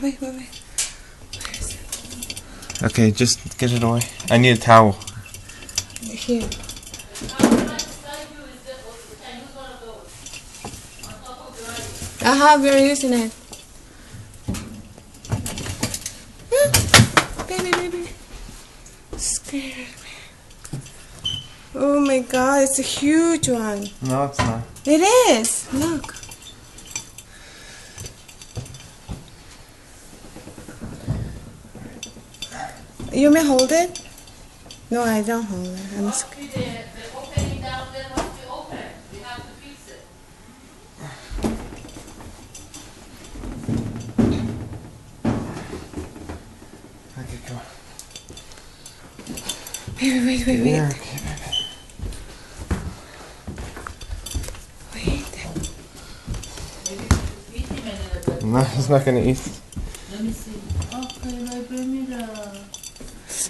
wait. Where is it? Okay, just get it away. I need a towel. Here. We're using it. Baby. Scared me. Oh my god, it's a huge one. No, it's not. It is. Look. You may hold it? No, I don't hold it. I'm scared. The opening down there must be open. We have to fix it. Okay, come on. Baby, wait. Yeah, okay, baby. Wait. Maybe feed him a little bit. No, he's not gonna eat. Let me see. Okay, bring me the...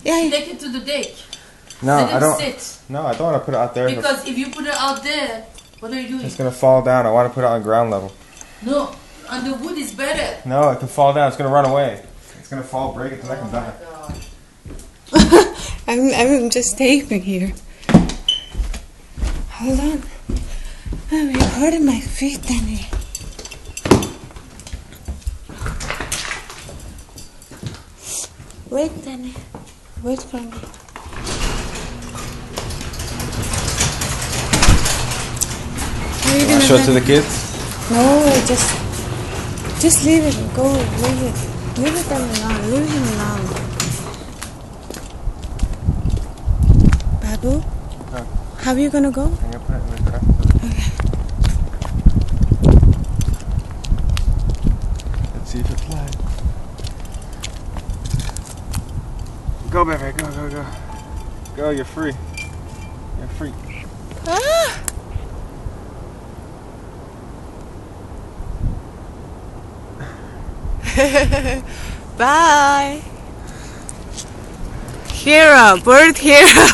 Yeah. Take it to the deck. No, Let him I don't. sit. No, I don't want to put it out there. Because if you put it out there, what are you doing? It's gonna fall down. I want to put it on ground level. No, on the wood is better. No, it can fall down. It's gonna run away. It's gonna fall, break its neck, and die. God. I'm just taping here. Hold on. Oh, you're hurting my feet, Danny. Wait, Danny. Wait for me. Are you Want to show it to the kids? No, just leave it. Go, leave it. Leave them alone. Leave him alone. Babu, how are you gonna go? I'm gonna put it in the car. Okay. Let's see if it flies. Go, baby. Go. Go, you're free. You're free. Ah! Bye. Hero, bird hero.